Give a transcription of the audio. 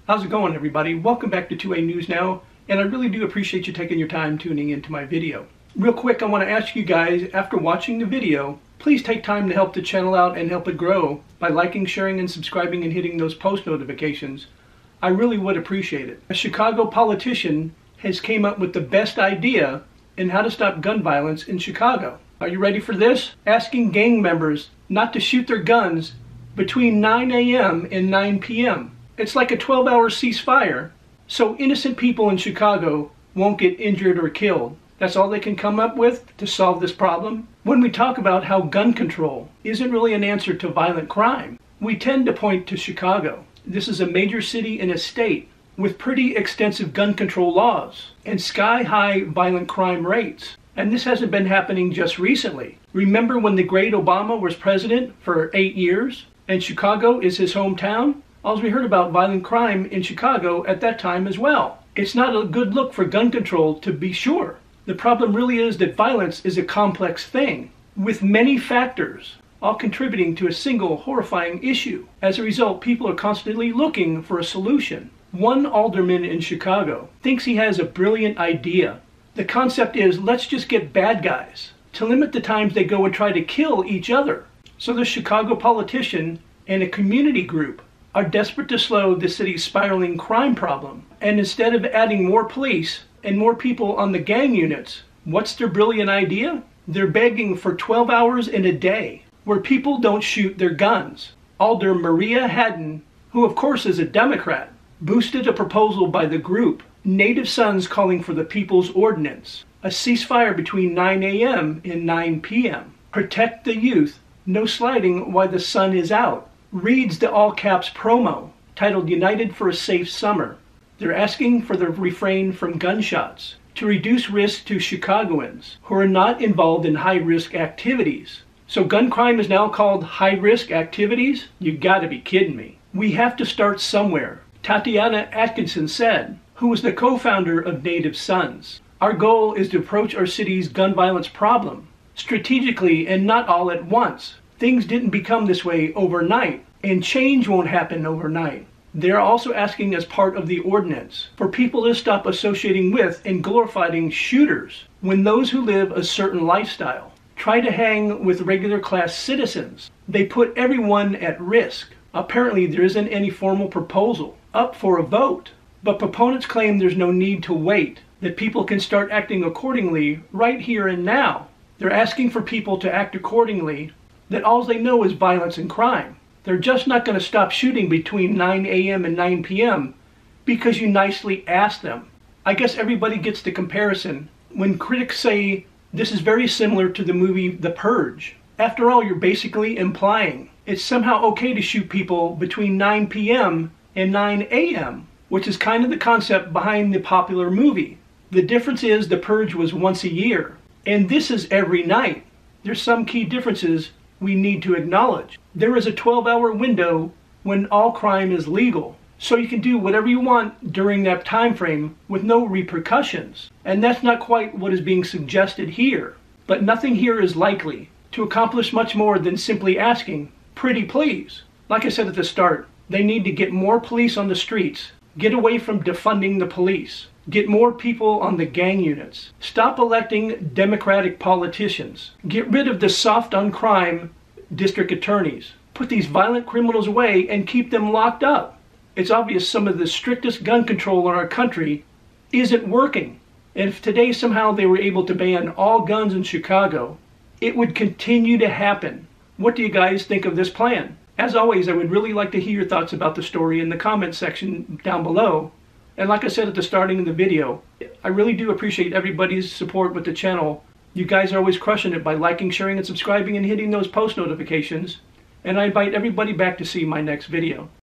How's it going, everybody? Welcome back to 2A News Now, and I really do appreciate you taking your time tuning into my video. Real quick, I want to ask you guys, after watching the video, please take time to help the channel out and help it grow by liking, sharing, and subscribing and hitting those post notifications. I really would appreciate it. A Chicago politician has came up with the best idea in how to stop gun violence in Chicago. Are you ready for this? Asking gang members not to shoot their guns between 9 a.m. and 9 p.m. It's like a 12-hour ceasefire, so innocent people in Chicago won't get injured or killed. That's all they can come up with to solve this problem. When we talk about how gun control isn't really an answer to violent crime, we tend to point to Chicago. This is a major city in a state with pretty extensive gun control laws and sky-high violent crime rates. And this hasn't been happening just recently. Remember when the great Obama was president for 8 years and Chicago is his hometown? All we heard about violent crime in Chicago at that time as well. It's not a good look for gun control, to be sure. The problem really is that violence is a complex thing with many factors, all contributing to a single horrifying issue. As a result, people are constantly looking for a solution. One alderman in Chicago thinks he has a brilliant idea. The concept is, let's just get bad guys to limit the times they go and try to kill each other. So the Chicago politician and a community group are desperate to slow the city's spiraling crime problem. And instead of adding more police and more people on the gang units, what's their brilliant idea? They're begging for 12 hours in a day where people don't shoot their guns. Alder Maria Haddon, who of course is a Democrat, boosted a proposal by the group, Native Sons Calling for the People's Ordinance, a ceasefire between 9 a.m. and 9 p.m. Protect the youth, no sliding while the sun is out. Reads the all-caps promo titled United for a Safe Summer. They're asking for the refrain from gunshots to reduce risk to Chicagoans who are not involved in high-risk activities. So gun crime is now called high-risk activities? You gotta be kidding me. We have to start somewhere. Tatiana Atkinson said, who was the co-founder of Native Sons. Our goal is to approach our city's gun violence problem strategically and not all at once. Things didn't become this way overnight, and change won't happen overnight. They're also asking as part of the ordinance for people to stop associating with and glorifying shooters when those who live a certain lifestyle try to hang with regular class citizens. They put everyone at risk. Apparently there isn't any formal proposal up for a vote, but proponents claim there's no need to wait, that people can start acting accordingly right here and now. They're asking for people to act accordingly, that all they know is violence and crime. They're just not going to stop shooting between 9 a.m. and 9 p.m. because you nicely asked them. I guess everybody gets the comparison when critics say this is very similar to the movie The Purge. After all, you're basically implying it's somehow okay to shoot people between 9 p.m. and 9 a.m., which is kind of the concept behind the popular movie. The difference is The Purge was once a year, and this is every night. There's some key differences we need to acknowledge. There is a 12-hour window when all crime is legal, so you can do whatever you want during that time frame with no repercussions. And that's not quite what is being suggested here. But nothing here is likely to accomplish much more than simply asking, pretty please. Like I said at the start, they need to get more police on the streets, get away from defunding the police, get more people on the gang units. Stop electing Democratic politicians. Get rid of the soft on crime district attorneys. Put these violent criminals away and keep them locked up. It's obvious some of the strictest gun control in our country isn't working. And if today somehow they were able to ban all guns in Chicago, it would continue to happen. What do you guys think of this plan? As always, I would really like to hear your thoughts about the story in the comments section down below. And like I said at the starting of the video, I really do appreciate everybody's support with the channel. You guys are always crushing it by liking, sharing, and subscribing and hitting those post notifications. And I invite everybody back to see my next video.